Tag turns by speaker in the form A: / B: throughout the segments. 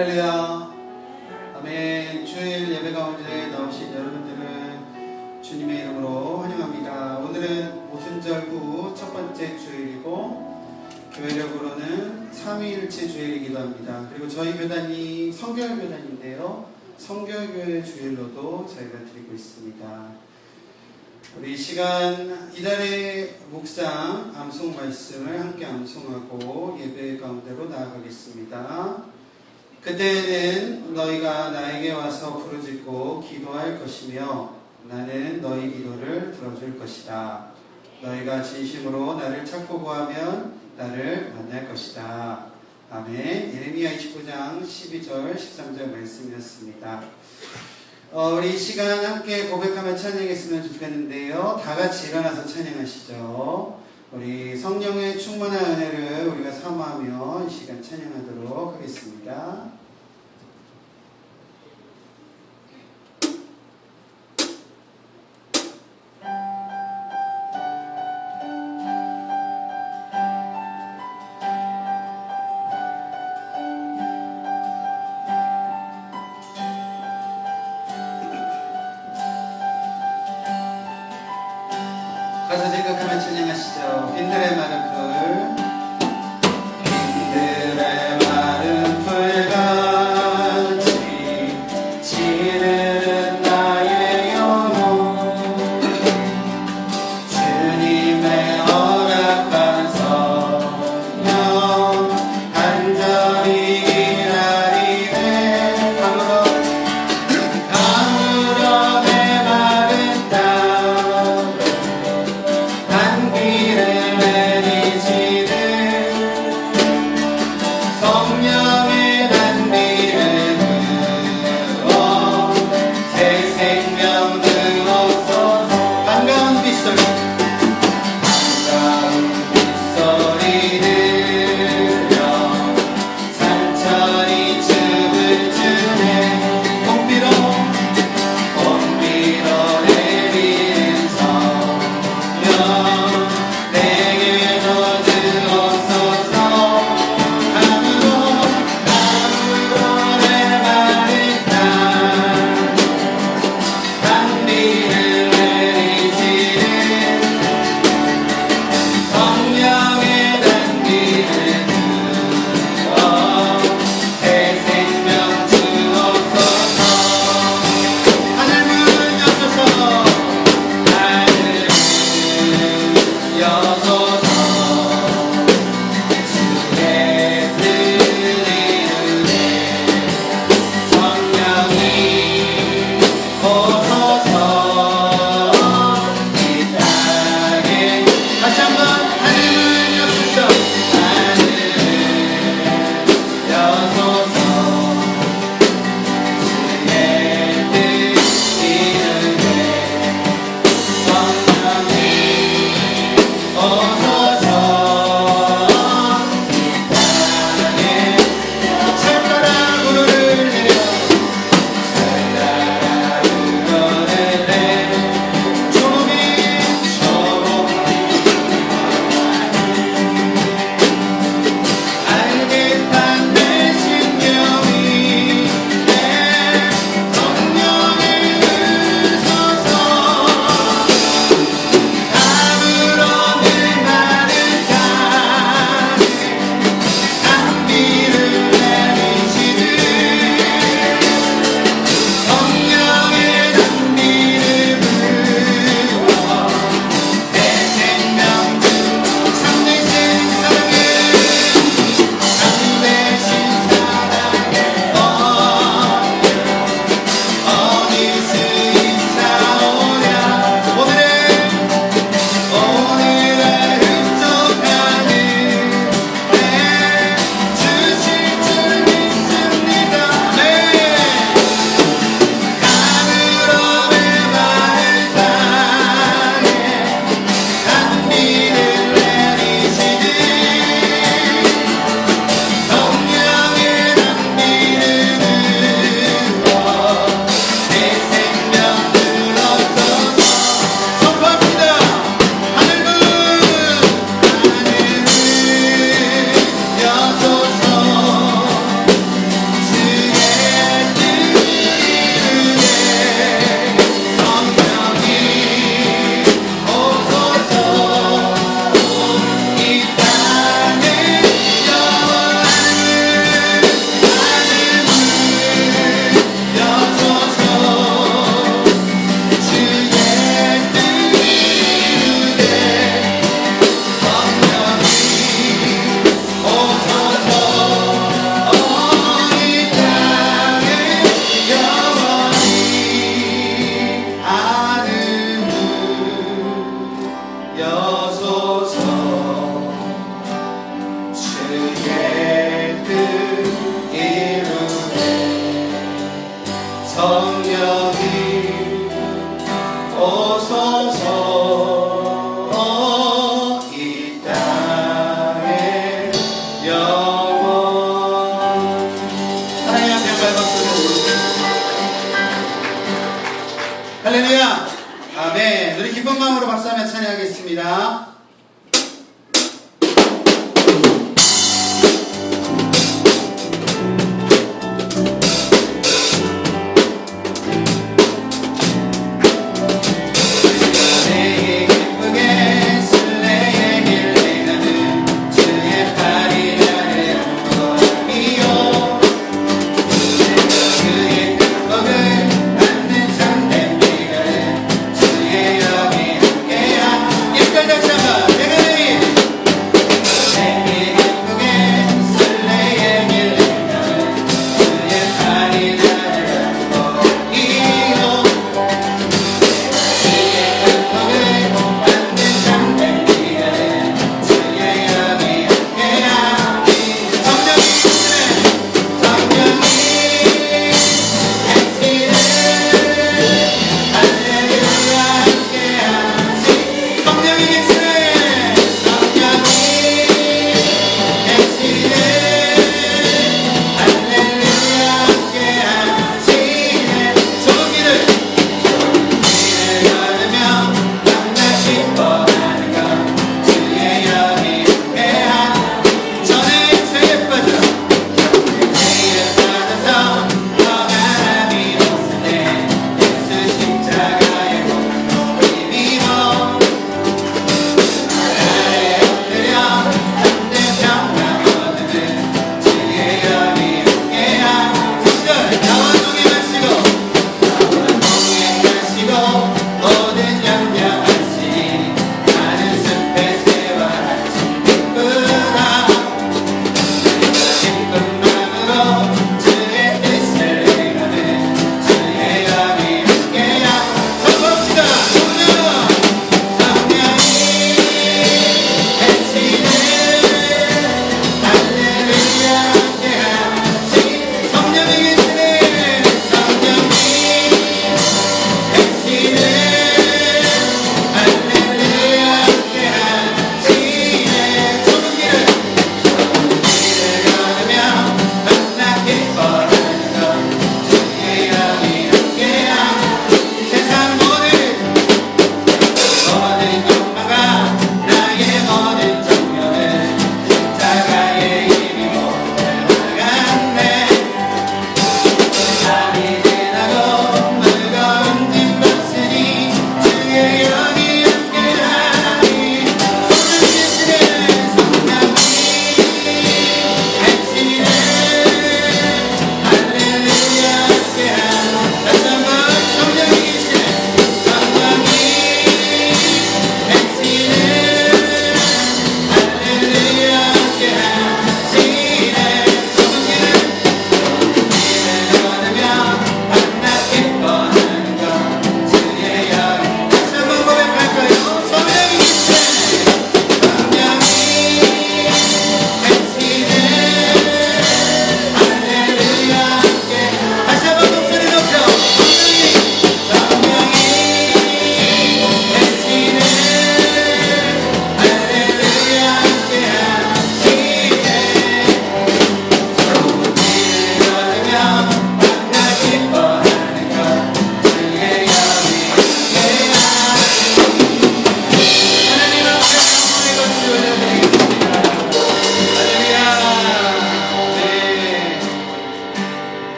A: 할렐루야. 아멘. 주일 예배 가운데 나오신 여러분들은 주님의 이름으로 환영합니다. 오늘은 오순절 후 첫 번째 주일이고 교회력으로는 삼위일체 주일이기도 합니다. 그리고 저희 교단이 성결교단인데요, 성결교회 주일로도 저희가 드리고 있습니다. 우리 시간 이달의 묵상 암송 말씀을 함께 암송하고 예배 가운데로 나아가겠습니다. 그때에는 너희가 나에게 와서 부르짖고 기도할 것이며 나는 너희 기도를 들어줄 것이다. 너희가 진심으로 나를 찾고 구하면 나를 만날 것이다. 아멘. 예레미야 29장 12절 13절 말씀이었습니다. 우리 이 시간 함께 고백하며 찬양했으면 좋겠는데요, 다 같이 일어나서 찬양하시죠. 우리 성령의 충만한 은혜를 우리가 사모하며 이 시간 찬양하도록 하겠습니다. 가사 생각하며 찬양하시죠. 빈들의 마른 풀, 빈들의 마른 풀같이 지르는 나의 영혼, 주님의 허락한 성령 간절히 기다리네. 강으로 내 마른 땅 단비를 내리시는 성령의 단비를 부어 새 생명 들어서 반가운 빗소리, 반가운 빗소리 들려 산천이 춤을 추네. 봄비로 내리는 성령 내게도 주옵소서. 강으로 내 마른 땅 단비를 오소서 이 땅에 영원. 하나님 앞에 발박수. 할렐루야. 아멘. 우리 기쁜 마음으로 박수하며 찬양하겠습니다.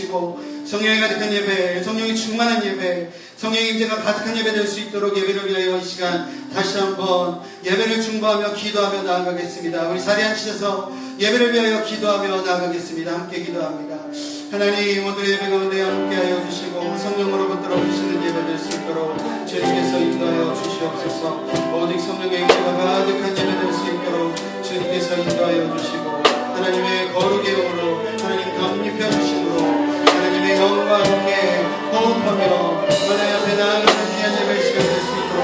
A: 주시고 성령이 가득한 예배, 성령이 충만한 예배, 성령의 임재가 가득한 예배 될 수 있도록 예배를 위하여 이 시간 다시 한번 예배를 중보하며 기도하며 나아가겠습니다. 우리 자리에 앉으셔서 예배를 위하여 기도하며 나아가겠습니다. 함께 기도합니다. 하나님, 오늘 예배 가운데 함께하여 주시고 성령으로부터 오시는 예배 될 수 있도록 주님께서 인도하여 주시옵소서. 오직 성령의 임재가 가득한 예배 될 수 있도록 주님께서 인도하여 주시고 하나님의 거룩의 영으로 하나님 담입혀 주심으로 하나님의 영과 함께 호흡하며 하나님 앞에 나아가는 귀한 예배 시간 될 수 있도록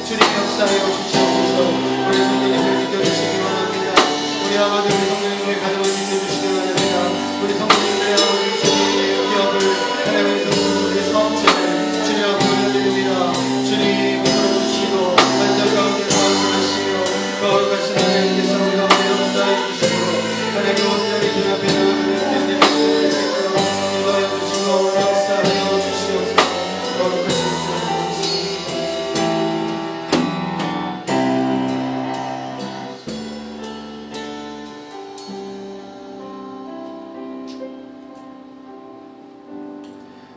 A: 주님 역사하여 주시옵소서. 우리 성령님을 믿겨주시기 원합니다. 우리 아버지 우리 성령님을 가정을 믿겨주시기 원합니다. 우리 성령님들의 아버지 주님의 기업을 하나님의 성령님의 성체를 주님 앞에 올려드립니다. 주님 풀어주시고 반전 가운데 도와주시며 거룩하신 하나님께서 우리 가운데 역사해 주시고 하나님 온전히 주님 앞에 나아가는 예배 될 수 있도록 인도하여 주시고 역사하여 주시옵소서. 거룩하신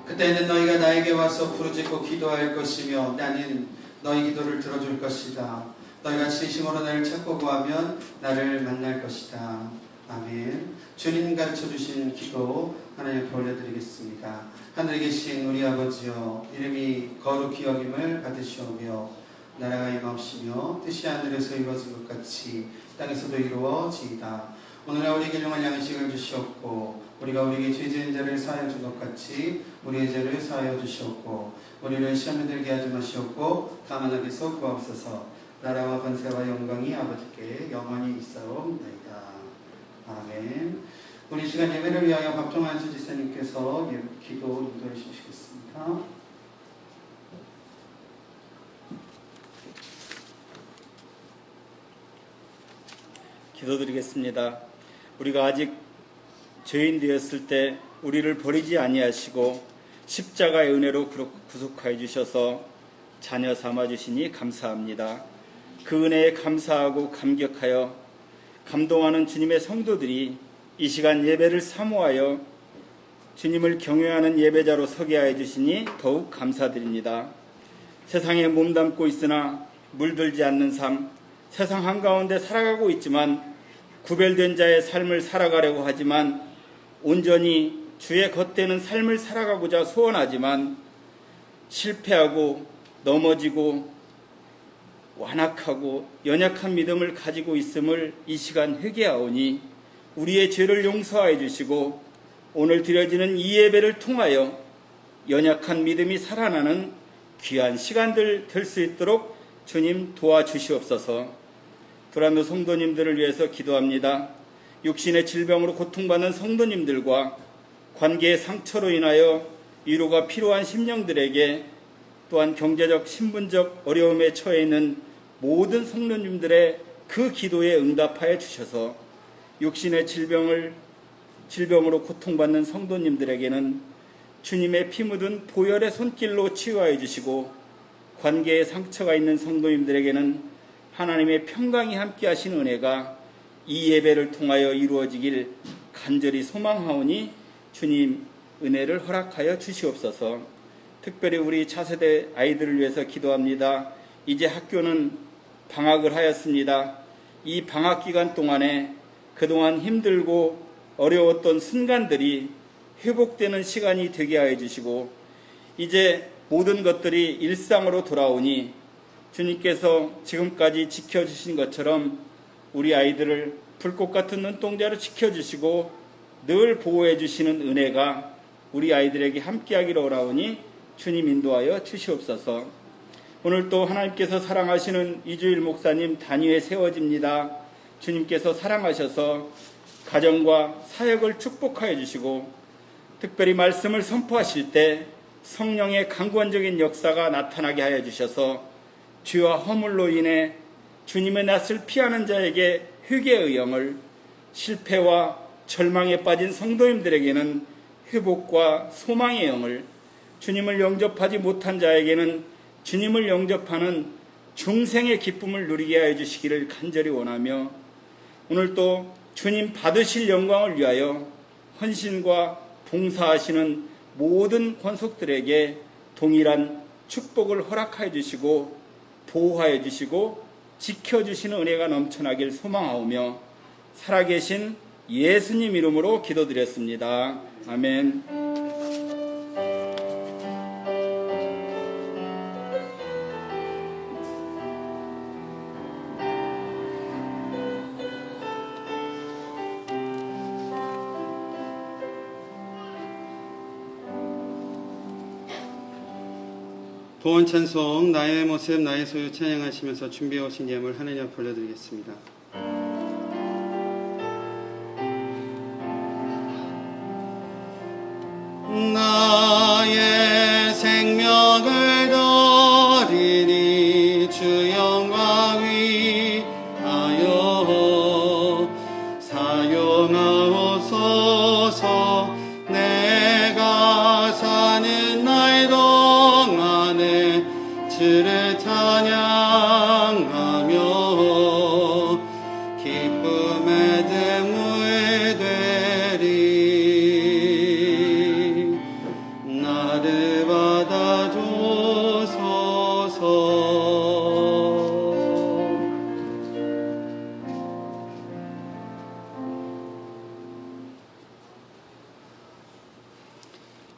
A: 그때는 너희가 나에게 와서 부르짖고 기도할 것이며 나는 너희 기도를 들어줄 것이다. 너희가 진심으로 나를 찾고 구하면 나를 만날 것이다. 아멘. 주님 가르쳐주신 기도 하나님 앞에 올려드리겠습니다. 하늘에 계신 우리 아버지여, 이름이 거룩히 여김을 받으시오며 나라가 임하옵시며 뜻이 하늘에서 이루어진 것 같이 땅에서도 이루어지이다. 오늘날 우리에게 용할 양식을 주시옵고 우리가 우리에게 죄 지은 자를 사하여 준 것 같이 우리의 죄를 사하여 주시옵고 우리를 시험에 들게 하지 마시옵고 다만 악에서 구하옵소서. 나라와 권세와 영광이 아버지께 영원히 있사옵나이다. 아멘. 우리 시간 예배를 위하여 박종환 수지사님께서 기도 인도해 주시겠습니다.
B: 기도드리겠습니다. 우리가 아직 죄인 되었을 때 우리를 버리지 아니하시고 십자가의 은혜로 구속하여 주셔서 자녀 삼아 주시니 감사합니다. 그 은혜에 감사하고 감격하여 감동하는 주님의 성도들이 이 시간 예배를 사모하여 주님을 경외하는 예배자로 서게 하여 주시니 더욱 감사드립니다. 세상에 몸담고 있으나 물들지 않는 삶, 세상 한가운데 살아가고 있지만 구별된 자의 삶을 살아가려고 하지만 온전히 주의 겉되는 삶을 살아가고자 소원하지만 실패하고 넘어지고 완악하고 연약한 믿음을 가지고 있음을 이 시간 회개하오니 우리의 죄를 용서하여 주시고 오늘 드려지는 이 예배를 통하여 연약한 믿음이 살아나는 귀한 시간들 될 수 있도록 주님 도와주시옵소서. 두란노 성도님들을 위해서 기도합니다. 육신의 질병으로 고통받는 성도님들과 관계의 상처로 인하여 위로가 필요한 심령들에게 또한 경제적, 신분적 어려움에 처해 있는 모든 성도님들의 그 기도에 응답하여 주셔서 육신의 질병으로 고통받는 성도님들에게는 주님의 피 묻은 보혈의 손길로 치유하여 주시고 관계에 상처가 있는 성도님들에게는 하나님의 평강이 함께 하신 은혜가 이 예배를 통하여 이루어지길 간절히 소망하오니 주님 은혜를 허락하여 주시옵소서. 특별히 우리 차세대 아이들을 위해서 기도합니다. 이제 학교는 방학을 하였습니다. 이 방학 기간 동안에 그동안 힘들고 어려웠던 순간들이 회복되는 시간이 되게 하여 주시고 이제 모든 것들이 일상으로 돌아오니 주님께서 지금까지 지켜주신 것처럼 우리 아이들을 불꽃 같은 눈동자로 지켜주시고 늘 보호해 주시는 은혜가 우리 아이들에게 함께하기를 원하오니 주님 인도하여 주시옵소서. 오늘 또 하나님께서 사랑하시는 이주일 목사님 단위에 세워집니다. 주님께서 사랑하셔서 가정과 사역을 축복하여 주시고 특별히 말씀을 선포하실 때 성령의 강권적인 역사가 나타나게 하여 주셔서 죄와 허물로 인해 주님의 낯을 피하는 자에게 회개의 영을, 실패와 절망에 빠진 성도님들에게는 회복과 소망의 영을, 주님을 영접하지 못한 자에게는 주님을 영접하는 중생의 기쁨을 누리게 하여 주시기를 간절히 원하며 오늘 또 주님 받으실 영광을 위하여 헌신과 봉사하시는 모든 권속들에게 동일한 축복을 허락하여 주시고 보호하여 주시고 지켜주시는 은혜가 넘쳐나길 소망하오며 살아계신 예수님 이름으로 기도드렸습니다. 아멘.
A: 보원 찬송 나의 모습 나의 소유 찬양하시면서 준비해 오신 예물 하나님 앞에 올려드리겠습니다. 나의 생명을 드리니 주 영광 위하여 사용하옵소서. 내가 사는 날 동안에 주를 찬양하며 기쁨의 등물 되리. 나를 받아주소서.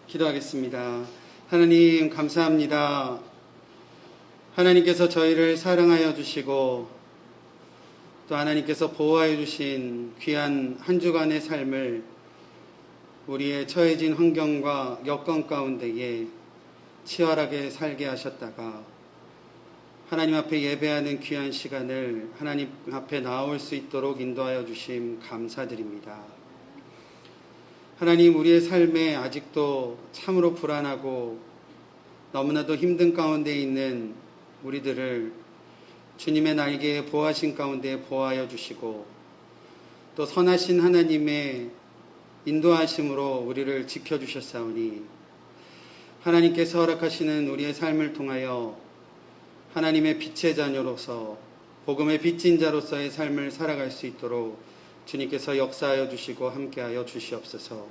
A: 기도하겠습니다. 하나님 감사합니다. 하나님께서 저희를 사랑하여 주시고 또 하나님께서 보호하여 주신 귀한 한 주간의 삶을 우리의 처해진 환경과 여건 가운데에 치열하게 살게 하셨다가 하나님 앞에 예배하는 귀한 시간을 하나님 앞에 나올 수 있도록 인도하여 주심 감사드립니다. 하나님, 우리의 삶에 아직도 참으로 불안하고 너무나도 힘든 가운데 있는 우리들을 주님의 날개에 보호하신 가운데 보호하여 주시고 또 선하신 하나님의 인도하심으로 우리를 지켜주셨사오니 하나님께서 허락하시는 우리의 삶을 통하여 하나님의 빛의 자녀로서 복음의 빚진 자로서의 삶을 살아갈 수 있도록 주님께서 역사하여 주시고 함께하여 주시옵소서.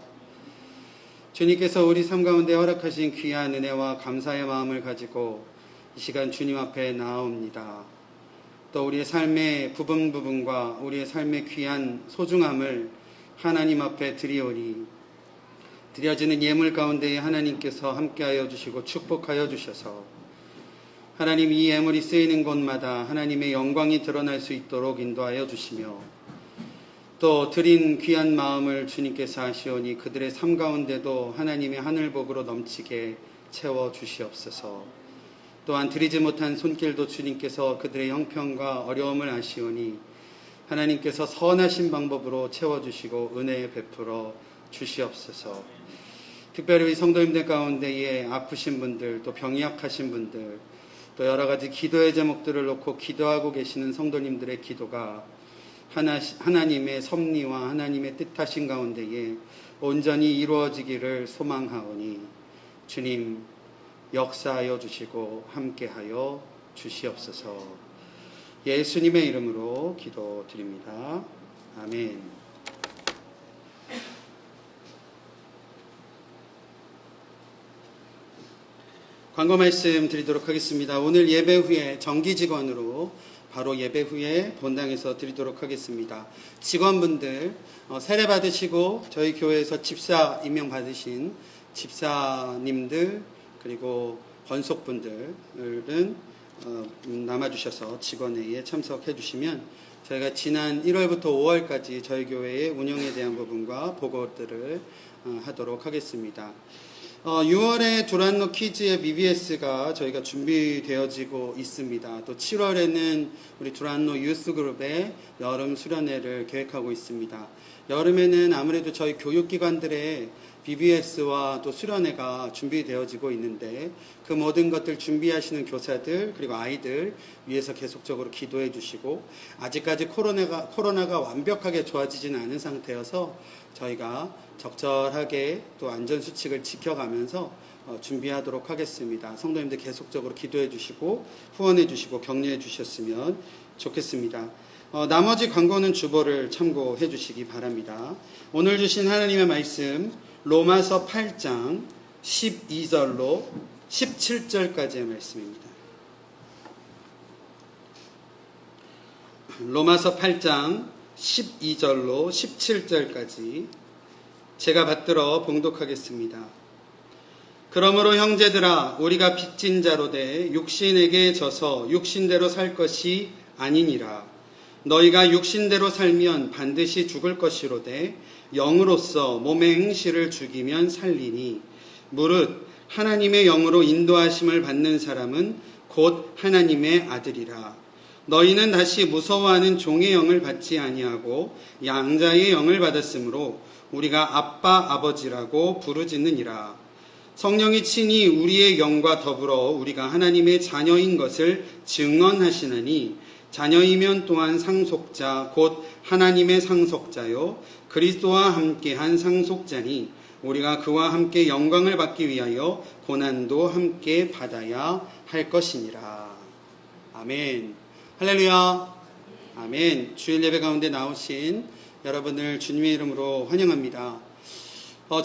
A: 주님께서 우리 삶 가운데 허락하신 귀한 은혜와 감사의 마음을 가지고 이 시간 주님 앞에 나아옵니다. 또 우리의 삶의 부분과 우리의 삶의 귀한 소중함을 하나님 앞에 드리오니 드려지는 예물 가운데 하나님께서 함께하여 주시고 축복하여 주셔서 하나님 이 예물이 쓰이는 곳마다 하나님의 영광이 드러날 수 있도록 인도하여 주시며 또 드린 귀한 마음을 주님께서 하시오니 그들의 삶 가운데도 하나님의 하늘복으로 넘치게 채워 주시옵소서. 또한 드리지 못한 손길도 주님께서 그들의 형편과 어려움을 아시오니 하나님께서 선하신 방법으로 채워주시고 은혜 베풀어 주시옵소서. 특별히 우리 성도님들 가운데에 아프신 분들, 또 병이 약하신 분들, 또 여러 가지 기도의 제목들을 놓고 기도하고 계시는 성도님들의 기도가 하나님의 섭리와 하나님의 뜻하신 가운데에 온전히 이루어지기를 소망하오니 주님 역사하여 주시고 함께하여 주시옵소서. 예수님의 이름으로 기도드립니다. 아멘. 광고 말씀 드리도록 하겠습니다. 오늘 예배 후에 정기 직원으로 바로 예배 후에 본당에서 드리도록 하겠습니다. 직원분들 세례 받으시고 저희 교회에서 집사 임명 받으신 집사님들 그리고 권속분들은 남아주셔서 직원회의에 참석해 주시면 저희가 지난 1월부터 5월까지 저희 교회의 운영에 대한 부분과 보고들을 하도록 하겠습니다. 6월에 두란노 키즈의 BBS가 저희가 준비되어지고 있습니다. 또 7월에는 우리 두란노 유스그룹의 여름 수련회를 계획하고 있습니다. 여름에는 아무래도 저희 교육기관들의 BBS와 또 수련회가 준비되어지고 있는데 그 모든 것들 준비하시는 교사들 그리고 아이들 위해서 계속적으로 기도해 주시고 아직까지 코로나가 완벽하게 좋아지지는 않은 상태여서 저희가 적절하게 또 안전수칙을 지켜가면서 준비하도록 하겠습니다. 성도님들 계속적으로 기도해 주시고 후원해 주시고 격려해 주셨으면 좋겠습니다. 나머지 광고는 주보를 참고해 주시기 바랍니다. 오늘 주신 하나님의 말씀 로마서 8장 12절로 17절까지의 말씀입니다. 로마서 8장 12절로 17절까지 제가 받들어 봉독하겠습니다. 그러므로 형제들아 우리가 빚진 자로 돼 육신에게 져서 육신대로 살 것이 아니니라. 너희가 육신대로 살면 반드시 죽을 것이로되 영으로서 몸의 행실을 죽이면 살리니 무릇 하나님의 영으로 인도하심을 받는 사람은 곧 하나님의 아들이라. 너희는 다시 무서워하는 종의 영을 받지 아니하고 양자의 영을 받았으므로 우리가 아빠 아버지라고 부르짖느니라. 성령이 친히 우리의 영과 더불어 우리가 하나님의 자녀인 것을 증언하시나니 자녀이면 또한 상속자 곧 하나님의 상속자요 그리스도와 함께한 상속자니 우리가 그와 함께 영광을 받기 위하여 고난도 함께 받아야 할 것이니라. 아멘. 할렐루야. 아멘. 주일 예배 가운데 나오신 여러분을 주님의 이름으로 환영합니다.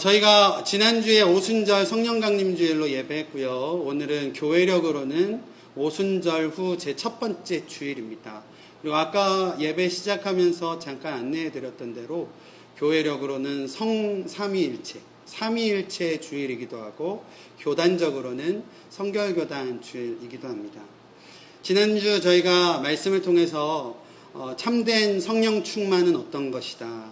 A: 저희가 지난주에 오순절 성령 강림 주일로 예배했고요. 오늘은 교회력으로는 오순절 후 제 첫 번째 주일입니다. 그리고 아까 예배 시작하면서 잠깐 안내해 드렸던 대로 교회력으로는 삼위일체, 삼위일체 주일이기도 하고 교단적으로는 성결교단 주일이기도 합니다. 지난주 저희가 말씀을 통해서 참된 성령 충만은 어떤 것이다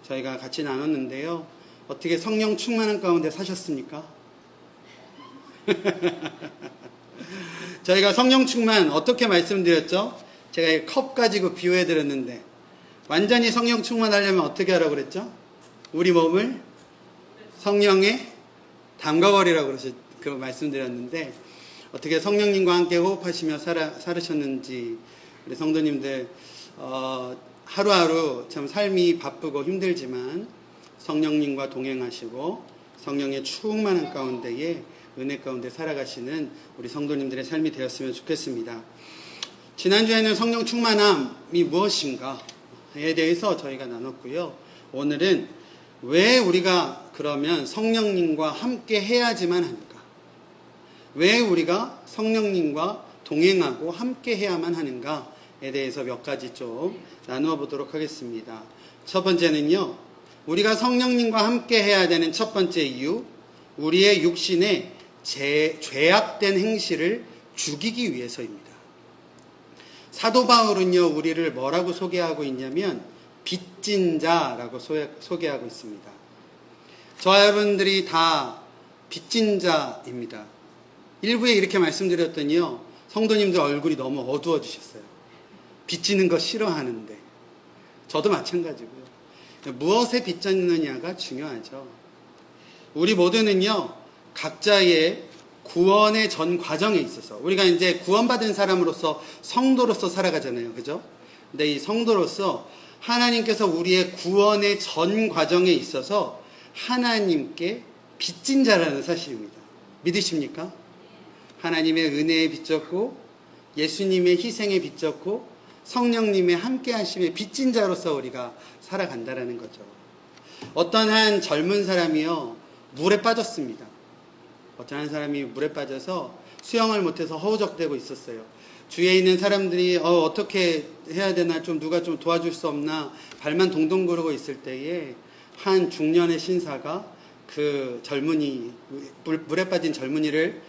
A: 저희가 같이 나눴는데요. 어떻게 성령 충만한 가운데 사셨습니까? 저희가 성령 충만 어떻게 말씀드렸죠? 제가 컵 가지고 비유해 드렸는데 완전히 성령 충만하려면 어떻게 하라고 그랬죠? 우리 몸을 성령에 담가버리라고 그 말씀드렸는데 어떻게 성령님과 함께 호흡하시며 살으셨는지 우리 성도님들 하루하루 참 삶이 바쁘고 힘들지만 성령님과 동행하시고 성령의 충만한 가운데에 은혜 가운데 살아가시는 우리 성도님들의 삶이 되었으면 좋겠습니다. 지난주에는 성령 충만함이 무엇인가에 대해서 저희가 나눴고요. 오늘은 왜 우리가 그러면 성령님과 함께 해야지만 하는가? 왜 우리가 성령님과 동행하고 함께 해야만 하는가에 대해서 몇 가지 좀 나누어 보도록 하겠습니다. 첫 번째는요, 우리가 성령님과 함께 해야 되는 첫 번째 이유, 우리의 육신의 죄악된 행실을 죽이기 위해서입니다. 사도 바울은요, 우리를 뭐라고 소개하고 있냐면 빚진 자라고 소개하고 있습니다. 저와 여러분들이 다 빚진 자입니다. 일부에 이렇게 말씀드렸더니요, 성도님들 얼굴이 너무 어두워지셨어요. 빚지는 거 싫어하는데. 저도 마찬가지고요. 무엇에 빚졌느냐가 중요하죠. 우리 모두는요, 각자의 구원의 전 과정에 있어서, 우리가 이제 구원받은 사람으로서 성도로서 살아가잖아요. 그죠? 근데 이 성도로서 하나님께서 우리의 구원의 전 과정에 있어서 하나님께 빚진 자라는 사실입니다. 믿으십니까? 하나님의 은혜에 빚졌고 예수님의 희생에 빚졌고 성령님의 함께 하심에 빚진 자로서 우리가 살아간다라는 거죠. 어떤 한 젊은 사람이요, 물에 빠졌습니다. 어떤 한 사람이 물에 빠져서 수영을 못해서 허우적대고 있었어요. 주위에 있는 사람들이 어떻게 해야 되나, 좀 누가 좀 도와줄 수 없나 발만 동동 구르고 있을 때에 한 중년의 신사가 그 젊은이, 물에 빠진 젊은이를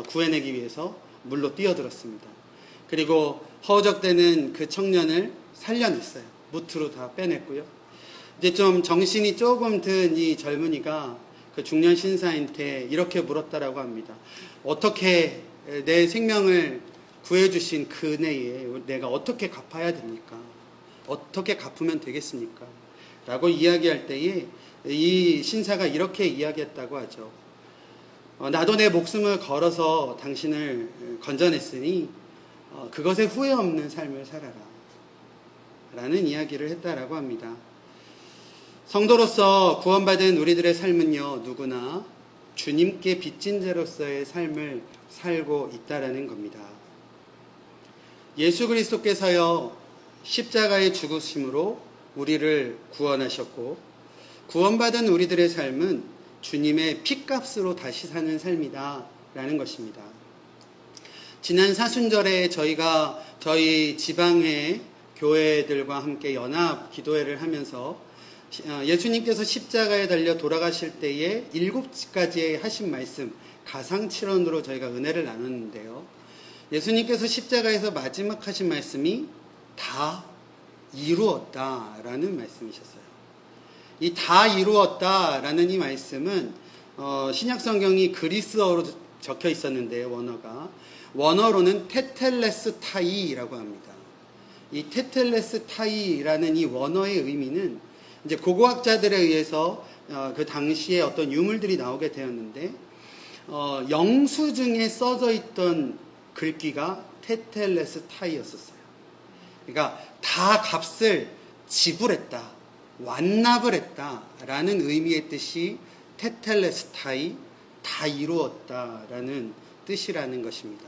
A: 구해내기 위해서 물로 뛰어들었습니다. 그리고 허우적대는 그 청년을 살려냈어요. 무트로 다 빼냈고요. 이제 좀 정신이 조금 든 이 젊은이가 그 중년 신사한테 이렇게 물었다라고 합니다. 어떻게 내 생명을 구해주신 그 은혜에 내가 어떻게 갚아야 됩니까? 어떻게 갚으면 되겠습니까? 라고 이야기할 때에 이 신사가 이렇게 이야기했다고 하죠. 나도 내 목숨을 걸어서 당신을 건져냈으니 그것에 후회 없는 삶을 살아라 라는 이야기를 했다라고 합니다. 성도로서 구원받은 우리들의 삶은요, 누구나 주님께 빚진 자로서의 삶을 살고 있다라는 겁니다. 예수 그리스도께서요, 십자가의 죽으심으로 우리를 구원하셨고, 구원받은 우리들의 삶은 주님의 피값으로 다시 사는 삶이다 라는 것입니다. 지난 사순절에 저희가 저희 지방의 교회들과 함께 연합 기도회를 하면서 예수님께서 십자가에 달려 돌아가실 때에 7가지의 하신 말씀, 가상칠언으로 저희가 은혜를 나눴는데요. 예수님께서 십자가에서 마지막 하신 말씀이 다 이루었다라는 말씀이셨어요. 이 다 이루었다라는 이 말씀은 신약성경이 그리스어로 적혀 있었는데요. 원어로는 테텔레스타이라고 합니다. 이 테텔레스타이라는 이 원어의 의미는 이제 고고학자들에 의해서 그 당시에 어떤 유물들이 나오게 되었는데 영수증에 써져 있던 글귀가 테텔레스타이였었어요. 그러니까 다 값을 지불했다, 완납을 했다라는 의미의 뜻이 테텔레스타이, 다 이루었다라는 뜻이라는 것입니다.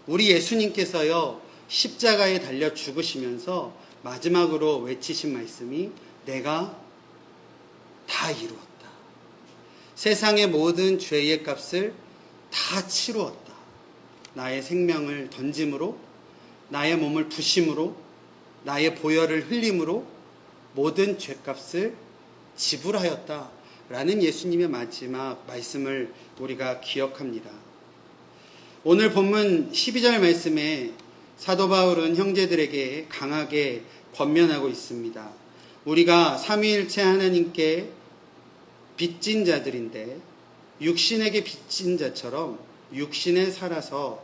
A: 우리 예수님께서요, 십자가에 달려 죽으시면서 마지막으로 외치신 말씀이 내가 다 이루었다. 세상의 모든 죄의 값을 다 치루었다. 나의 생명을 던짐으로, 나의 몸을 부심으로, 나의 보혈을 흘림으로 모든 죄값을 지불하였다. 라는 예수님의 마지막 말씀을 우리가 기억합니다. 오늘 본문 12절 말씀에 사도 바울은 형제들에게 강하게 권면하고 있습니다. 우리가 삼위일체 하나님께 빚진 자들인데 육신에게 빚진 자처럼 육신에 살아서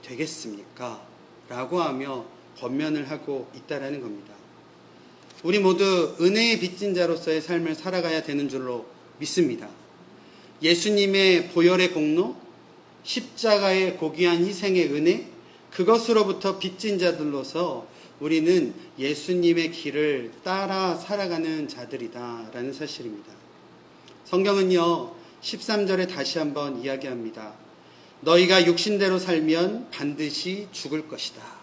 A: 되겠습니까? 라고 하며 권면을 하고 있다라는 겁니다. 우리 모두 은혜의 빚진 자로서의 삶을 살아가야 되는 줄로 믿습니다. 예수님의 보혈의 공로, 십자가의 고귀한 희생의 은혜, 그것으로부터 빚진 자들로서 우리는 예수님의 길을 따라 살아가는 자들이다라는 사실입니다. 성경은요, 13절에 다시 한번 이야기합니다. 너희가 육신대로 살면 반드시 죽을 것이다.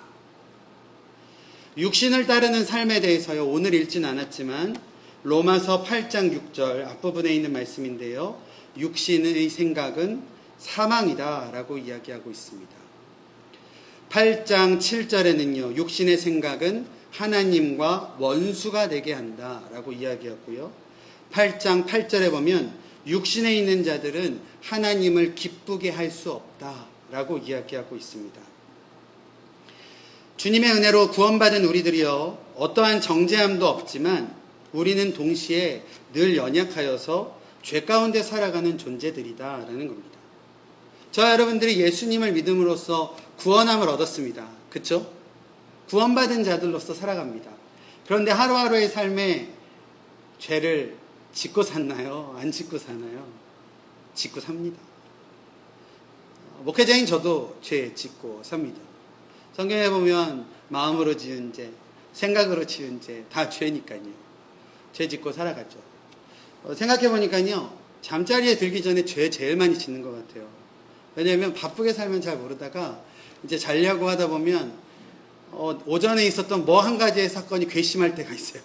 A: 육신을 따르는 삶에 대해서요, 오늘 읽진 않았지만 로마서 8장 6절 앞부분에 있는 말씀인데요, 육신의 생각은 사망이다 라고 이야기하고 있습니다. 8장 7절에는요, 육신의 생각은 하나님과 원수가 되게 한다 라고 이야기하고요, 8장 8절에 보면 육신에 있는 자들은 하나님을 기쁘게 할 수 없다 라고 이야기하고 있습니다. 주님의 은혜로 구원받은 우리들이요, 어떠한 정죄함도 없지만 우리는 동시에 늘 연약하여서 죄 가운데 살아가는 존재들이다 라는 겁니다. 저와 여러분들이 예수님을 믿음으로써 구원함을 얻었습니다. 그렇죠? 구원받은 자들로서 살아갑니다. 그런데 하루하루의 삶에 죄를 짓고 샀나요? 안 짓고 사나요? 짓고 삽니다. 목회자인 저도 죄 짓고 삽니다. 성경에 보면 마음으로 지은 죄, 생각으로 지은 죄, 다 죄니까요. 죄 짓고 살아가죠. 생각해보니까요, 잠자리에 들기 전에 죄 제일 많이 짓는 것 같아요. 왜냐하면 바쁘게 살면 잘 모르다가 이제 자려고 하다 보면 오전에 있었던 뭐 한 가지의 사건이 괘씸할 때가 있어요.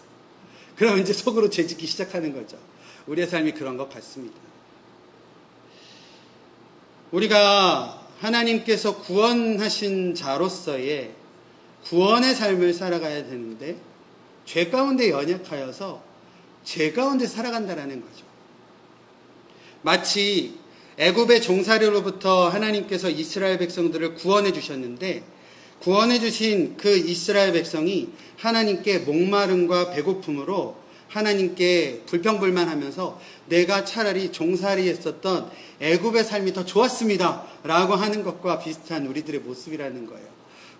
A: 그러면 이제 속으로 죄 짓기 시작하는 거죠. 우리의 삶이 그런 것 같습니다. 우리가 하나님께서 구원하신 자로서의 구원의 삶을 살아가야 되는데 죄 가운데 연약하여서 죄 가운데 살아간다라는 거죠. 마치 애굽의 종살이로부터 하나님께서 이스라엘 백성들을 구원해 주셨는데 구원해 주신 그 이스라엘 백성이 하나님께 목마름과 배고픔으로 하나님께 불평불만하면서 내가 차라리 종살이에 있었던 애굽의 삶이 더 좋았습니다 라고 하는 것과 비슷한 우리들의 모습이라는 거예요.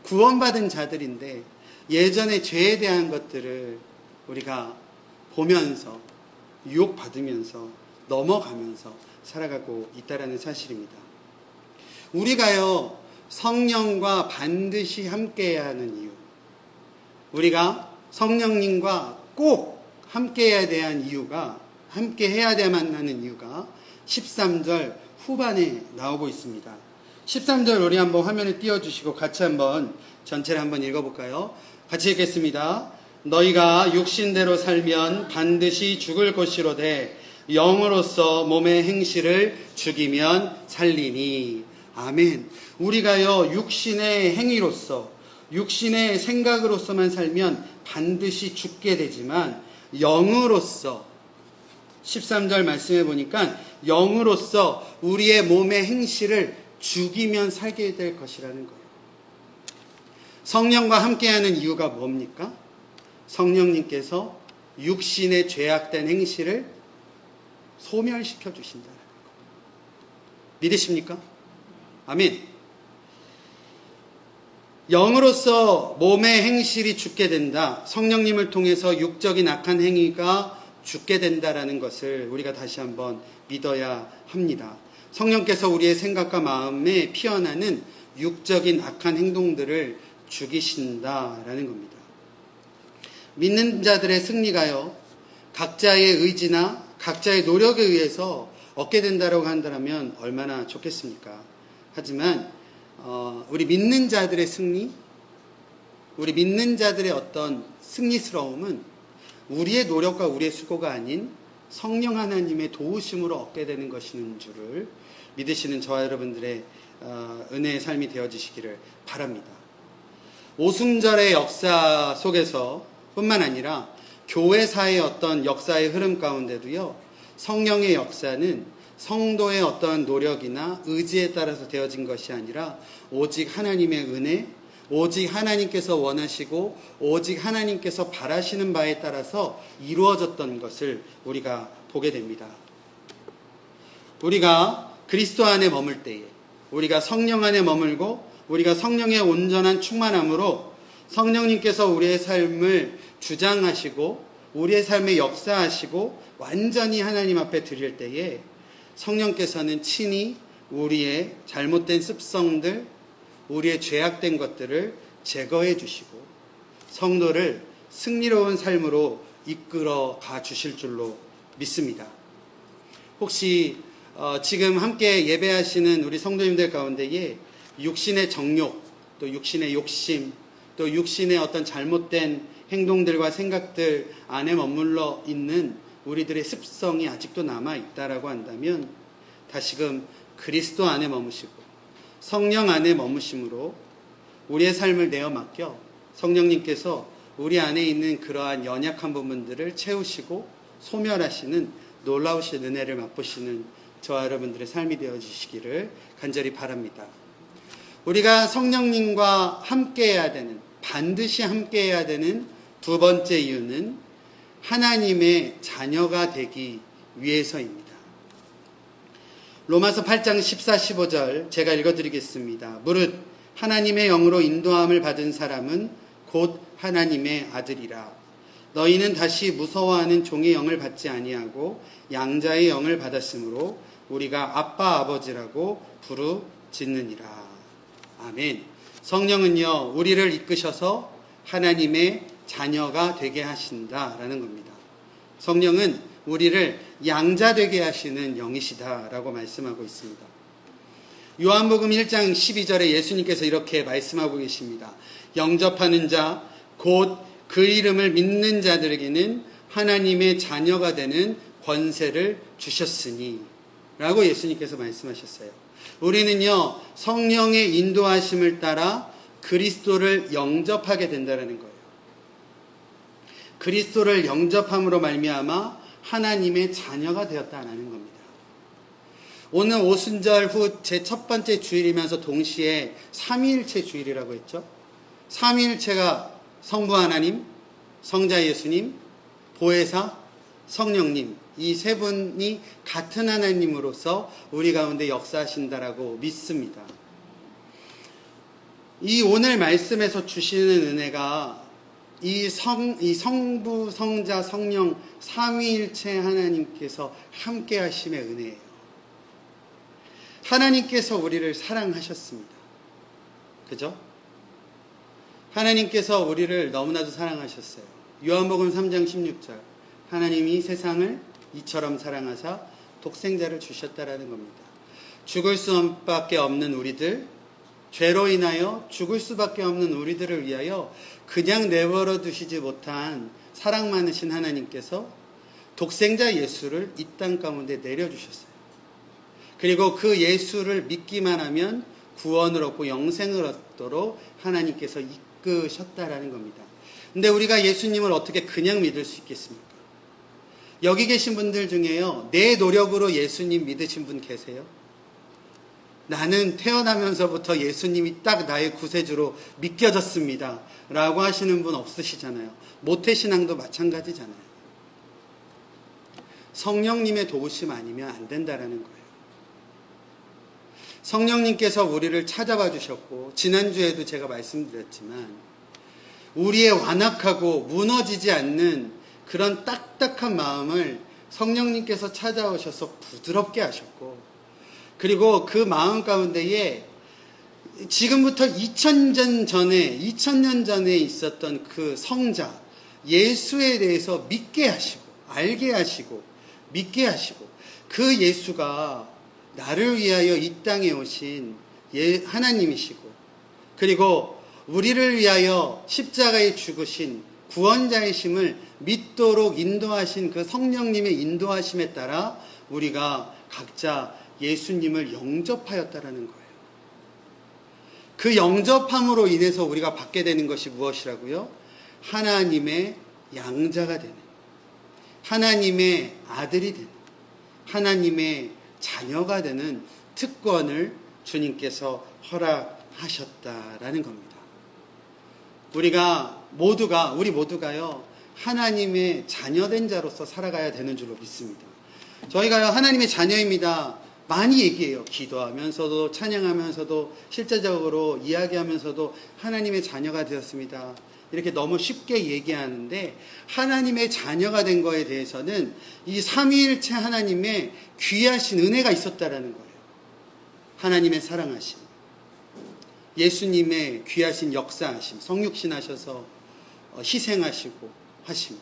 A: 구원받은 자들인데 예전의 죄에 대한 것들을 우리가 보면서 유혹받으면서 넘어가면서 살아가고 있다는 사실입니다. 우리가요, 성령과 반드시 함께해야 하는 이유, 우리가 성령님과 꼭 함께해야 대한 이유가, 함께해야 되만 하는 이유가 13절 후반에 나오고 있습니다. 13절 우리 한번 화면에 띄워주시고 같이 한번 전체를 한번 읽어볼까요? 같이 읽겠습니다. 너희가 육신대로 살면 반드시 죽을 것이로되 영으로서 몸의 행실을 죽이면 살리니. 아멘. 우리가요 육신의 행위로서 육신의 생각으로서만 살면 반드시 죽게 되지만 영으로서 13절 말씀해 보니까 영으로서 우리의 몸의 행실을 죽이면 살게 될 것이라는 거예요. 성령과 함께하는 이유가 뭡니까? 성령님께서 육신의 죄악된 행실을 소멸시켜 주신다는 거. 믿으십니까? 아멘. 영으로서 몸의 행실이 죽게 된다. 성령님을 통해서 육적인 악한 행위가 죽게 된다라는 것을 우리가 다시 한번 믿어야 합니다. 성령께서 우리의 생각과 마음에 피어나는 육적인 악한 행동들을 죽이신다라는 겁니다. 믿는 자들의 승리가요, 각자의 의지나 각자의 노력에 의해서 얻게 된다고 한다면 얼마나 좋겠습니까? 하지만 우리 믿는 자들의 승리, 우리 믿는 자들의 어떤 승리스러움은 우리의 노력과 우리의 수고가 아닌 성령 하나님의 도우심으로 얻게 되는 것인 줄을 믿으시는 저와 여러분들의 은혜의 삶이 되어지시기를 바랍니다. 오순절의 역사 속에서 뿐만 아니라 교회사의 어떤 역사의 흐름 가운데도요, 성령의 역사는 성도의 어떤 노력이나 의지에 따라서 되어진 것이 아니라 오직 하나님의 은혜, 오직 하나님께서 원하시고 오직 하나님께서 바라시는 바에 따라서 이루어졌던 것을 우리가 보게 됩니다. 우리가 그리스도 안에 머물 때에, 우리가 성령 안에 머물고 우리가 성령의 온전한 충만함으로 성령님께서 우리의 삶을 주장하시고 우리의 삶에 역사하시고 완전히 하나님 앞에 드릴 때에 성령께서는 친히 우리의 잘못된 습성들, 우리의 죄악된 것들을 제거해 주시고 성도를 승리로운 삶으로 이끌어 가 주실 줄로 믿습니다. 혹시 지금 함께 예배하시는 우리 성도님들 가운데에 육신의 정욕, 또 육신의 욕심, 또 육신의 어떤 잘못된 행동들과 생각들 안에 머물러 있는 우리들의 습성이 아직도 남아있다라고 한다면 다시금 그리스도 안에 머무시고 성령 안에 머무심으로 우리의 삶을 내어 맡겨 성령님께서 우리 안에 있는 그러한 연약한 부분들을 채우시고 소멸하시는 놀라우신 은혜를 맛보시는 저와 여러분들의 삶이 되어지시기를 간절히 바랍니다. 우리가 성령님과 함께해야 되는, 반드시 함께해야 되는 두 번째 이유는 하나님의 자녀가 되기 위해서입니다. 로마서 8장 14, 15절 제가 읽어드리겠습니다. 무릇 하나님의 영으로 인도함을 받은 사람은 곧 하나님의 아들이라. 너희는 다시 무서워하는 종의 영을 받지 아니하고 양자의 영을 받았으므로 우리가 아빠 아버지라고 부르짖느니라. 아멘. 성령은요, 우리를 이끄셔서 하나님의 자녀가 되게 하신다라는 겁니다. 성령은 우리를 양자되게 하시는 영이시다라고 말씀하고 있습니다. 요한복음 1장 12절에 예수님께서 이렇게 말씀하고 계십니다. 영접하는 자, 곧 그 이름을 믿는 자들에게는 하나님의 자녀가 되는 권세를 주셨으니 라고 예수님께서 말씀하셨어요. 우리는요, 성령의 인도하심을 따라 그리스도를 영접하게 된다는 거예요. 그리스도를 영접함으로 말미암아 하나님의 자녀가 되었다는 겁니다. 오늘 오순절 후 제 첫 번째 주일이면서 동시에 삼위일체 주일이라고 했죠. 삼위일체가 성부 하나님, 성자 예수님, 보혜사, 성령님, 이 세 분이 같은 하나님으로서 우리 가운데 역사하신다라고 믿습니다. 이 오늘 말씀에서 주시는 은혜가 이 성부, 성자, 성령 삼위일체 하나님께서 함께 하심의 은혜예요. 하나님께서 우리를 사랑하셨습니다. 그죠? 하나님께서 우리를 너무나도 사랑하셨어요. 요한복음 3장 16절 하나님이 세상을 이처럼 사랑하사 독생자를 주셨다라는 겁니다. 죽을 수밖에 없는 우리들, 죄로 인하여 죽을 수밖에 없는 우리들을 위하여 그냥 내버려 두시지 못한 사랑 많으신 하나님께서 독생자 예수를 이 땅 가운데 내려주셨어요. 그리고 그 예수를 믿기만 하면 구원을 얻고 영생을 얻도록 하나님께서 이끄셨다라는 겁니다. 근데 우리가 예수님을 어떻게 그냥 믿을 수 있겠습니까? 여기 계신 분들 중에요, 내 노력으로 예수님 믿으신 분 계세요? 나는 태어나면서부터 예수님이 딱 나의 구세주로 믿겨졌습니다 라고 하시는 분 없으시잖아요. 모태신앙도 마찬가지잖아요. 성령님의 도우심 아니면 안 된다라는 거예요. 성령님께서 우리를 찾아와 주셨고, 지난주에도 제가 말씀드렸지만 우리의 완악하고 무너지지 않는 그런 딱딱한 마음을 성령님께서 찾아오셔서 부드럽게 하셨고, 그리고 그 마음 가운데에 지금부터 2000년 전에 있었던 그 성자 예수에 대해서 믿게 하시고, 알게 하시고, 믿게 하시고, 그 예수가 나를 위하여 이 땅에 오신 하나님이시고, 그리고 우리를 위하여 십자가에 죽으신 구원자이심을 믿도록 인도하신 그 성령님의 인도하심에 따라 우리가 각자 예수님을 영접하였다라는 거예요. 그 영접함으로 인해서 우리가 받게 되는 것이 무엇이라고요? 하나님의 양자가 되는, 하나님의 아들이 되는, 하나님의 자녀가 되는 특권을 주님께서 허락하셨다라는 겁니다. 우리 모두가요, 하나님의 자녀된 자로서 살아가야 되는 줄로 믿습니다. 저희가요, 하나님의 자녀입니다 많이 얘기해요. 기도하면서도, 찬양하면서도, 실제적으로 이야기하면서도 하나님의 자녀가 되었습니다. 이렇게 너무 쉽게 얘기하는데, 하나님의 자녀가 된 거에 대해서는 이 삼위일체 하나님의 귀하신 은혜가 있었다라는 거예요. 하나님의 사랑하심, 예수님의 귀하신 역사하심, 성육신 하셔서 희생하시고 하심,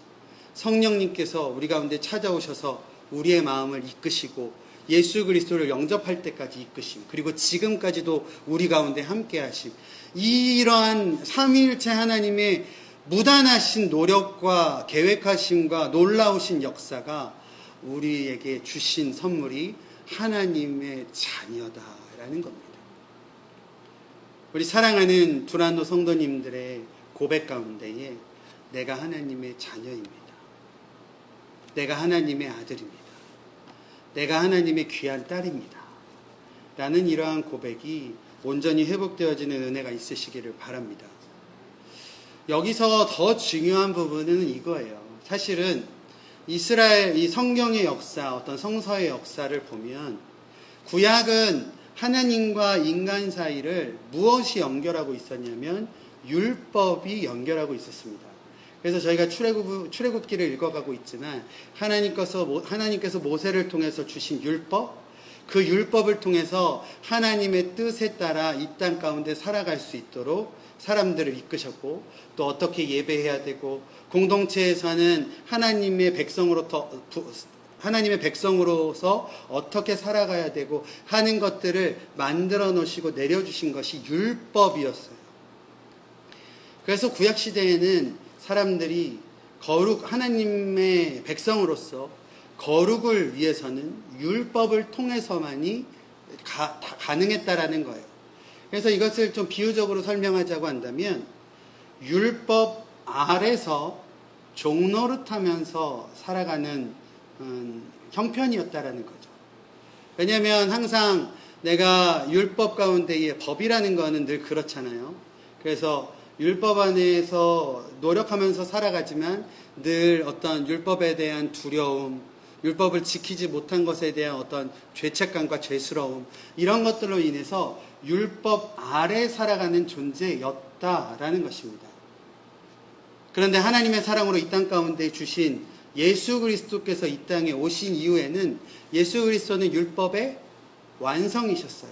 A: 성령님께서 우리 가운데 찾아오셔서 우리의 마음을 이끄시고 예수 그리스도를 영접할 때까지 이끄심, 그리고 지금까지도 우리 가운데 함께 하심, 이러한 삼위일체 하나님의 무단하신 노력과 계획하심과 놀라우신 역사가 우리에게 주신 선물이 하나님의 자녀다라는 겁니다. 우리 사랑하는 두란노 성도님들의 고백 가운데에 내가 하나님의 자녀입니다, 내가 하나님의 아들입니다, 내가 하나님의 귀한 딸입니다 라는 이러한 고백이 온전히 회복되어지는 은혜가 있으시기를 바랍니다. 여기서 더 중요한 부분은 이거예요. 사실은 이스라엘, 이 성경의 역사, 어떤 성서의 역사를 보면 구약은 하나님과 인간 사이를 무엇이 연결하고 있었냐면 율법이 연결하고 있었습니다. 그래서 저희가 출애굽기를 읽어가고 있지만 하나님께서 모세를 통해서 주신 율법, 그 율법을 통해서 하나님의 뜻에 따라 이 땅 가운데 살아갈 수 있도록 사람들을 이끄셨고, 또 어떻게 예배해야 되고, 공동체에서는 하나님의 백성으로서 어떻게 살아가야 되고 하는 것들을 만들어 놓으시고 내려주신 것이 율법이었어요. 그래서 구약시대에는 사람들이 하나님의 백성으로서 거룩을 위해서는 율법을 통해서만이 가능했다라는 거예요. 그래서 이것을 좀 비유적으로 설명하자고 한다면, 율법 아래서 종노릇하면서 살아가는 형편이었다라는 거죠. 왜냐하면 항상 내가 율법 가운데의 법이라는 거는 늘 그렇잖아요. 그래서 율법 안에서 노력하면서 살아가지만 늘 어떤 율법에 대한 두려움, 율법을 지키지 못한 것에 대한 어떤 죄책감과 죄스러움, 이런 것들로 인해서 율법 아래 살아가는 존재였다라는 것입니다. 그런데 하나님의 사랑으로 이 땅 가운데 주신 예수 그리스도께서 이 땅에 오신 이후에는 예수 그리스도는 율법의 완성이셨어요.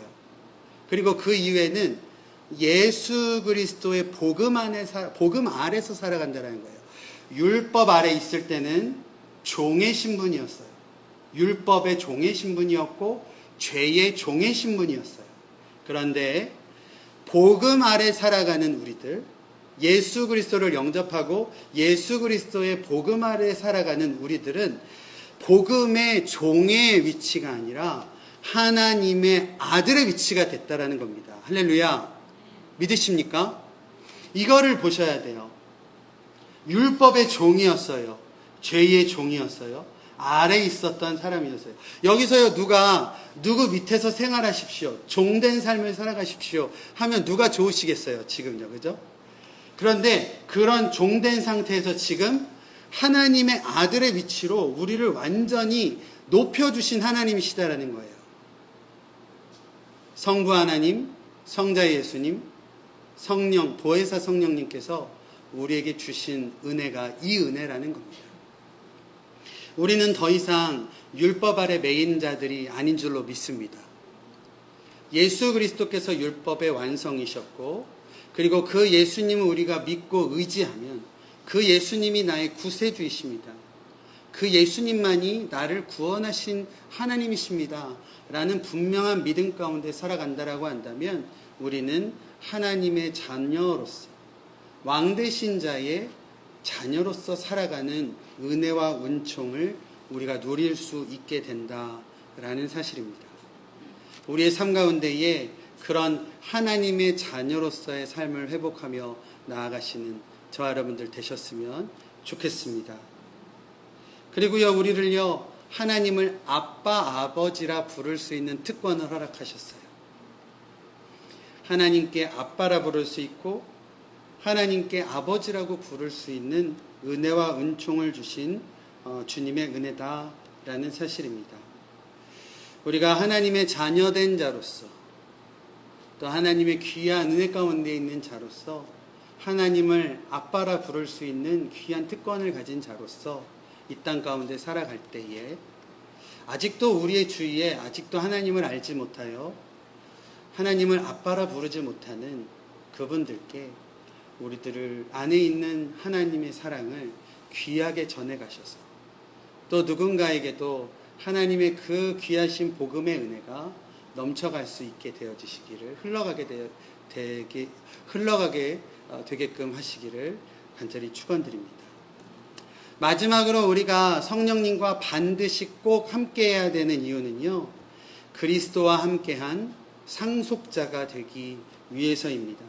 A: 그리고 그 이후에는 예수 그리스도의 복음 아래서 살아간다는 거예요. 율법 아래 있을 때는 종의 신분이었어요. 율법의 종의 신분이었고 죄의 종의 신분이었어요. 그런데 복음 아래 살아가는 우리들, 예수 그리스도를 영접하고 예수 그리스도의 복음 아래 살아가는 우리들은 복음의 종의 위치가 아니라 하나님의 아들의 위치가 됐다라는 겁니다. 할렐루야. 믿으십니까? 이거를 보셔야 돼요. 율법의 종이었어요. 죄의 종이었어요. 아래 있었던 사람이었어요. 여기서요, 누구 밑에서 생활하십시오, 종된 삶을 살아가십시오 하면 누가 좋으시겠어요? 지금요, 그죠? 그런데 그런 종된 상태에서 지금 하나님의 아들의 위치로 우리를 완전히 높여주신 하나님이시다라는 거예요. 성부 하나님, 성자 예수님, 성령, 보혜사 성령님께서 우리에게 주신 은혜가 이 은혜라는 겁니다. 우리는 더 이상 율법 아래 매인 자들이 아닌 줄로 믿습니다. 예수 그리스도께서 율법의 완성이셨고, 그리고 그 예수님을 우리가 믿고 의지하면 그 예수님이 나의 구세주이십니다. 그 예수님만이 나를 구원하신 하나님이십니다 라는 분명한 믿음 가운데 살아간다라고 한다면 우리는 하나님의 자녀로서, 왕되신 자의 자녀로서 살아가는 은혜와 은총을 우리가 누릴 수 있게 된다라는 사실입니다. 우리의 삶 가운데에 그런 하나님의 자녀로서의 삶을 회복하며 나아가시는 저와 여러분들 되셨으면 좋겠습니다. 그리고요, 우리를요, 하나님을 아빠, 아버지라 부를 수 있는 특권을 허락하셨어요. 하나님께 아빠라 부를 수 있고 하나님께 아버지라고 부를 수 있는 은혜와 은총을 주신 주님의 은혜다라는 사실입니다. 우리가 하나님의 자녀된 자로서, 또 하나님의 귀한 은혜 가운데 있는 자로서, 하나님을 아빠라 부를 수 있는 귀한 특권을 가진 자로서 이 땅 가운데 살아갈 때에 아직도 우리의 주위에 아직도 하나님을 알지 못하여 하나님을 아빠라 부르지 못하는 그분들께 우리들을 안에 있는 하나님의 사랑을 귀하게 전해 가셔서 또 누군가에게도 하나님의 그 귀하신 복음의 은혜가 넘쳐갈 수 있게 되어지시기를, 흘러가게 되게끔 하시기를 간절히 축원드립니다. 마지막으로 우리가 성령님과 반드시 꼭 함께해야 되는 이유는요, 그리스도와 함께한 상속자가 되기 위해서입니다.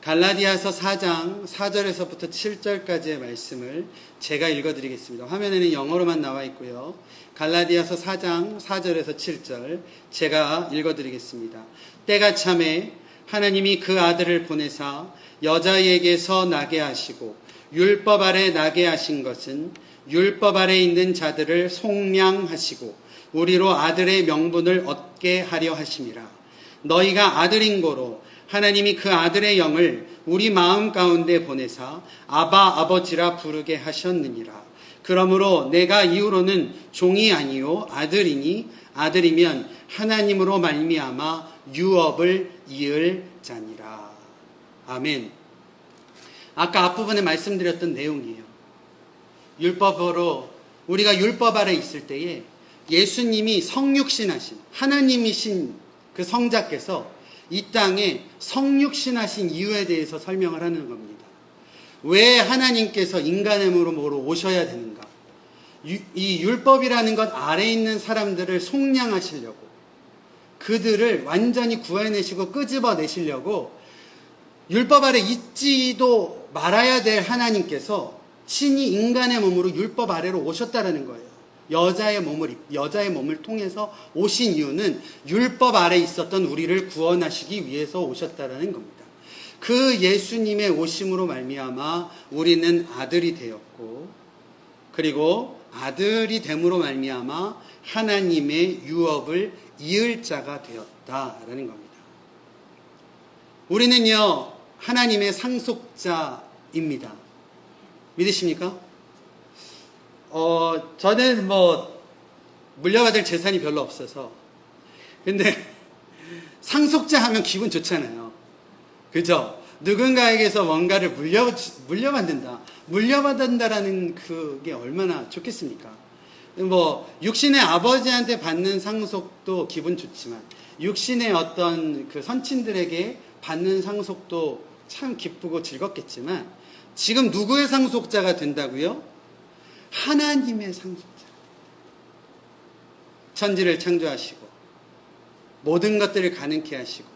A: 갈라디아서 4장 4절에서부터 7절까지의 말씀을 제가 읽어드리겠습니다. 화면에는 영어로만 나와 있고요. 갈라디아서 4장 4절에서 7절 제가 읽어드리겠습니다. 때가 참에 하나님이 그 아들을 보내사 여자에게서 나게 하시고 율법 아래 나게 하신 것은 율법 아래 있는 자들을 속량하시고 우리로 아들의 명분을 얻게 하려 하심이라. 너희가 아들인 고로 하나님이 그 아들의 영을 우리 마음 가운데 보내사 아바 아버지라 부르게 하셨느니라. 그러므로 내가 이후로는 종이 아니요 아들이니 아들이면 하나님으로 말미암아 유업을 이을 자니라. 아멘. 아까 앞부분에 말씀드렸던 내용이에요. 율법으로 우리가 율법 아래 있을 때에 예수님이 성육신하신 하나님이신 그 성자께서 이 땅에 성육신하신 이유에 대해서 설명을 하는 겁니다. 왜 하나님께서 인간의 몸으로 오셔야 되는가? 이 율법이라는 것 아래 있는 사람들을 속량하시려고, 그들을 완전히 구해내시고 끄집어내시려고 율법 아래 있지도 말아야 될 하나님께서 친히 인간의 몸으로 율법 아래로 오셨다라는 거예요. 여자의 몸을 통해서 오신 이유는 율법 아래 있었던 우리를 구원하시기 위해서 오셨다라는 겁니다. 그 예수님의 오심으로 말미암아 우리는 아들이 되었고, 그리고 아들이 됨으로 말미암아 하나님의 유업을 이을 자가 되었다라는 겁니다. 우리는요, 하나님의 상속자입니다. 믿으십니까? 저는 물려받을 재산이 별로 없어서. 근데 상속자 하면 기분 좋잖아요. 그죠? 누군가에게서 뭔가를 물려받는다. 물려받는다라는 그게 얼마나 좋겠습니까? 육신의 아버지한테 받는 상속도 기분 좋지만, 육신의 어떤 그 선친들에게 받는 상속도 참 기쁘고 즐겁겠지만 지금 누구의 상속자가 된다고요? 하나님의 상속자. 천지를 창조하시고 모든 것들을 가능케 하시고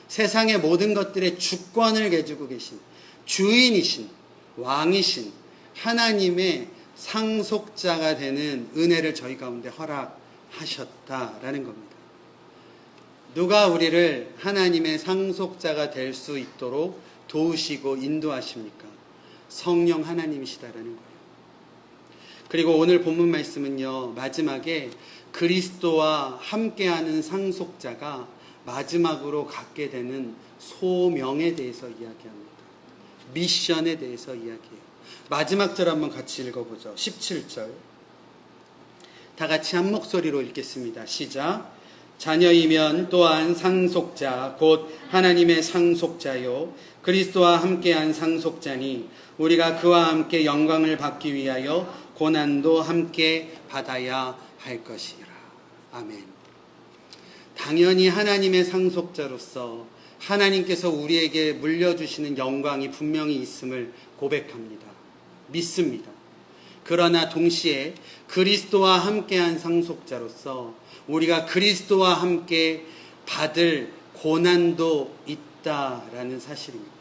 A: 세상의 모든 것들의 주권을 가지고 계신 주인이신 왕이신 하나님의 상속자가 되는 은혜를 저희 가운데 허락하셨다라는 겁니다. 누가 우리를 하나님의 상속자가 될 수 있도록 도우시고 인도하십니까? 성령 하나님이시다라는 거예요. 그리고 오늘 본문 말씀은요, 마지막에 그리스도와 함께하는 상속자가 마지막으로 갖게 되는 소명에 대해서 이야기합니다. 미션에 대해서 이야기해요. 마지막 절 한번 같이 읽어보죠. 17절. 다 같이 한 목소리로 읽겠습니다. 시작. 자녀이면 또한 상속자 곧 하나님의 상속자요 그리스도와 함께한 상속자니 우리가 그와 함께 영광을 받기 위하여 고난도 함께 받아야 할 것이라. 아멘. 당연히 하나님의 상속자로서 하나님께서 우리에게 물려주시는 영광이 분명히 있음을 고백합니다. 믿습니다. 그러나 동시에 그리스도와 함께한 상속자로서 우리가 그리스도와 함께 받을 고난도 있다라는 사실입니다.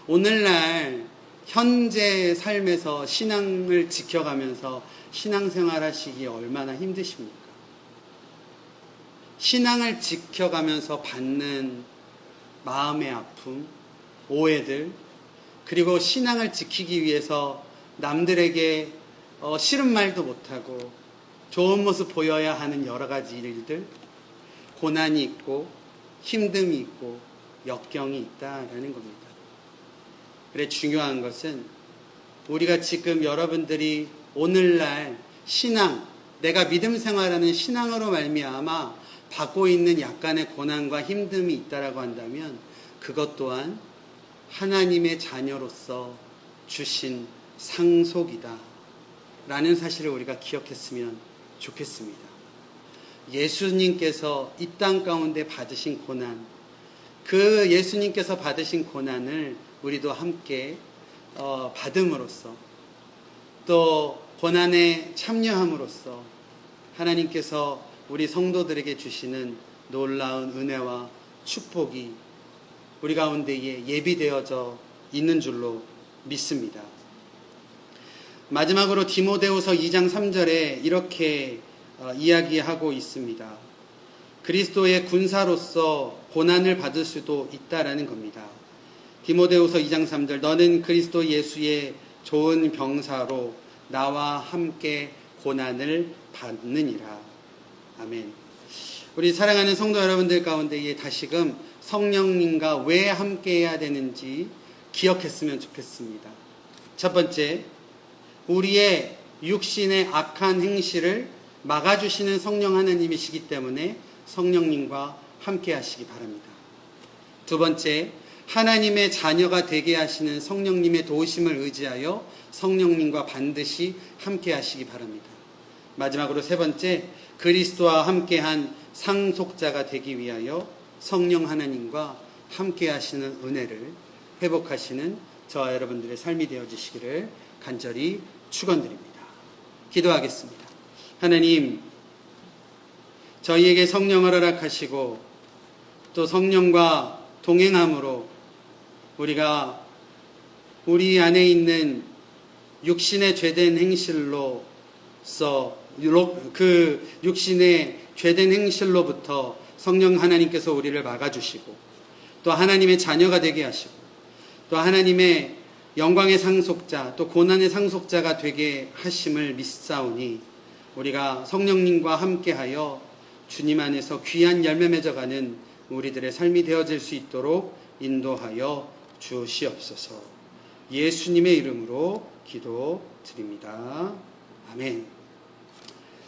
A: 오늘날 현재 삶에서 신앙을 지켜가면서 신앙생활 하시기 얼마나 힘드십니까? 신앙을 지켜가면서 받는 마음의 아픔, 오해들, 그리고 신앙을 지키기 위해서 남들에게 싫은 말도 못하고 좋은 모습 보여야 하는 여러 가지 일들, 고난이 있고 힘듦이 있고 역경이 있다라는 겁니다. 그래 중요한 것은 우리가 지금 여러분들이 오늘날 신앙, 내가 믿음 생활하는 신앙으로 말미암아 받고 있는 약간의 고난과 힘듦이 있다라고 한다면 그것 또한 하나님의 자녀로서 주신 상속이다 라는 사실을 우리가 기억했으면 좋겠습니다. 예수님께서 이 땅 가운데 받으신 고난, 그 예수님께서 받으신 고난을 우리도 함께 받음으로써 또 고난에 참여함으로써 하나님께서 우리 성도들에게 주시는 놀라운 은혜와 축복이 우리 가운데에 예비되어져 있는 줄로 믿습니다. 마지막으로 디모데후서 2장 3절에 이렇게 이야기하고 있습니다. 그리스도의 군사로서 고난을 받을 수도 있다라는 겁니다. 디모데후서 2장 3절 너는 그리스도 예수의 좋은 병사로 나와 함께 고난을 받느니라. 아멘. 우리 사랑하는 성도 여러분들 가운데에 다시금 성령님과 왜 함께 해야 되는지 기억했으면 좋겠습니다. 첫 번째, 우리의 육신의 악한 행실을 막아주시는 성령 하나님이시기 때문에 성령님과 함께 하시기 바랍니다. 두 번째, 하나님의 자녀가 되게 하시는 성령님의 도우심을 의지하여 성령님과 반드시 함께 하시기 바랍니다. 마지막으로 세 번째, 그리스도와 함께한 상속자가 되기 위하여 성령 하나님과 함께 하시는 은혜를 회복하시는 저와 여러분들의 삶이 되어주시기를 간절히 축원드립니다. 기도하겠습니다. 하나님, 저희에게 성령을 허락하시고 또 성령과 동행함으로 우리가 우리 안에 있는 육신의 죄된 행실로서 그 육신의 죄된 행실로부터 성령 하나님께서 우리를 막아주시고 또 하나님의 자녀가 되게 하시고 또 하나님의 영광의 상속자 또 고난의 상속자가 되게 하심을 믿사오니 우리가 성령님과 함께하여 주님 안에서 귀한 열매 맺어가는 우리들의 삶이 되어질 수 있도록 인도하여 주시옵소서. 예수님의 이름으로 기도드립니다. 아멘.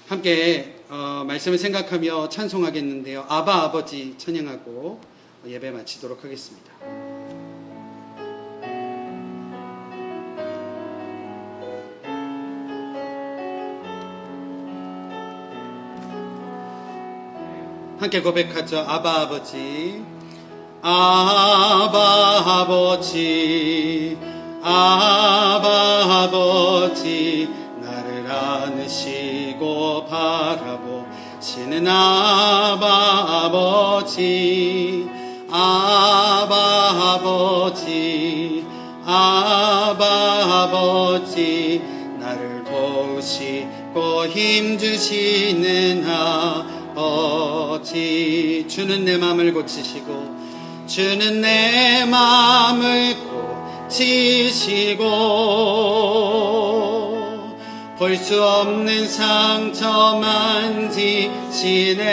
A: 함께 말씀을 생각하며 찬송하겠는데요. 아바 아버지 찬양하고 예배 마치도록 하겠습니다. 함께 고백하죠. 아바 아버지, 아바 아버지 아바 아버지 나를 안으시고 바라보시는 아바 아버지 아바 아버지 아바 아버지 나를 도우시고 힘주시는 아버지 주는 내 마음을 고치시고 주는 내 마음을 고치시고 볼 수 없는 상처 만지시네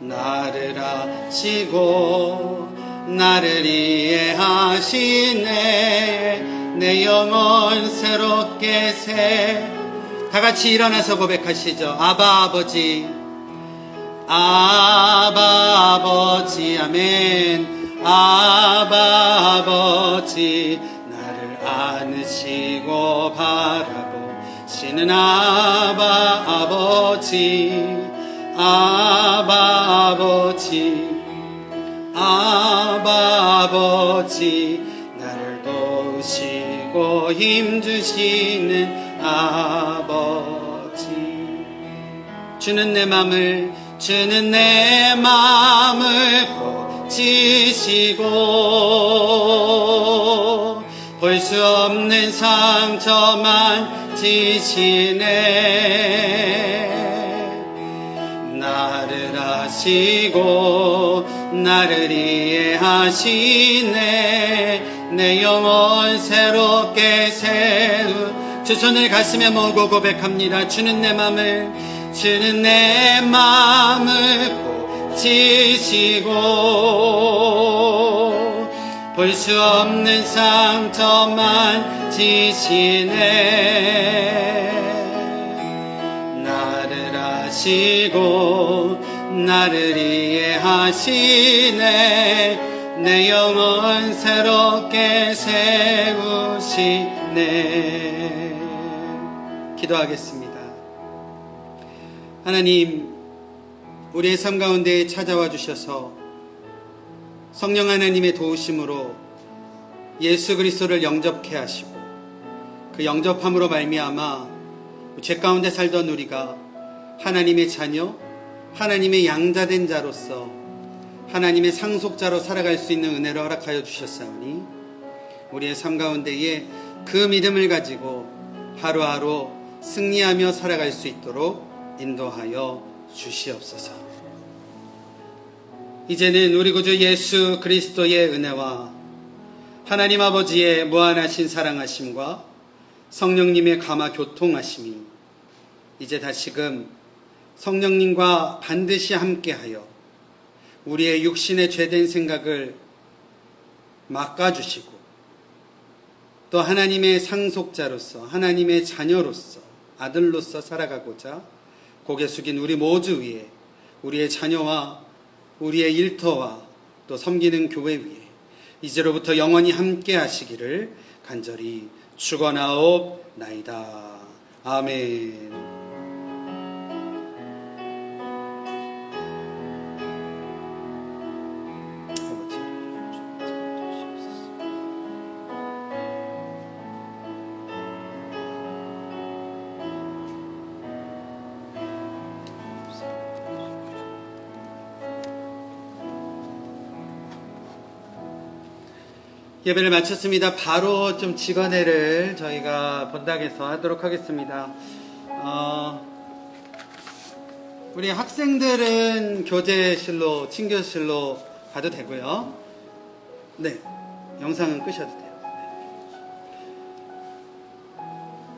A: 나를 아시고 나를 이해하시네 내 영혼 새롭게 다같이 일어나서 고백하시죠. 아바 아버지 아바 아버지 아멘 아바 아버지 나를 안으시고 바라보시는 아바 아버지 아바 아버지 아바 아버지 나를 도우시고 힘주시는 아버지 주는 내 맘을 고치시고 볼 수 없는 상처 만지시네 나를 아시고 나를 이해하시네 내 영혼 새롭게 두 손을 가슴에 모으고 고백합니다. 주는 내 맘을 고치시고 볼 수 없는 상처 만지시네 나를 아시고 나를 이해하시네 내 영혼 새롭게 세우시네 기도하겠습니다. 하나님 우리의 삶 가운데 찾아와 주셔서 성령 하나님의 도우심으로 예수 그리스도를 영접케 하시고 그 영접함으로 말미암아 죄 가운데 살던 우리가 하나님의 자녀 하나님의 양자된 자로서 하나님의 상속자로 살아갈 수 있는 은혜를 허락하여 주셨사오니 우리의 삶 가운데에 그 믿음을 가지고 하루하루 승리하며 살아갈 수 있도록 인도하여 주시옵소서. 이제는 우리 구주 예수 그리스도의 은혜와 하나님 아버지의 무한하신 사랑하심과 성령님의 감화 교통하심이 이제 다시금 성령님과 반드시 함께하여 우리의 육신의 죄된 생각을 막아주시고 또 하나님의 상속자로서 하나님의 자녀로서 아들로서 살아가고자 고개 숙인 우리 모두 위에 우리의 자녀와 우리의 일터와 또 섬기는 교회 위에 이제로부터 영원히 함께 하시기를 간절히 축원하옵나이다. 아멘. 예배를 마쳤습니다. 바로 좀 직원회를 저희가 본당에서 하도록 하겠습니다. 우리 학생들은 교재실로, 친교실로 가도 되고요. 네, 영상은 끄셔도 돼요.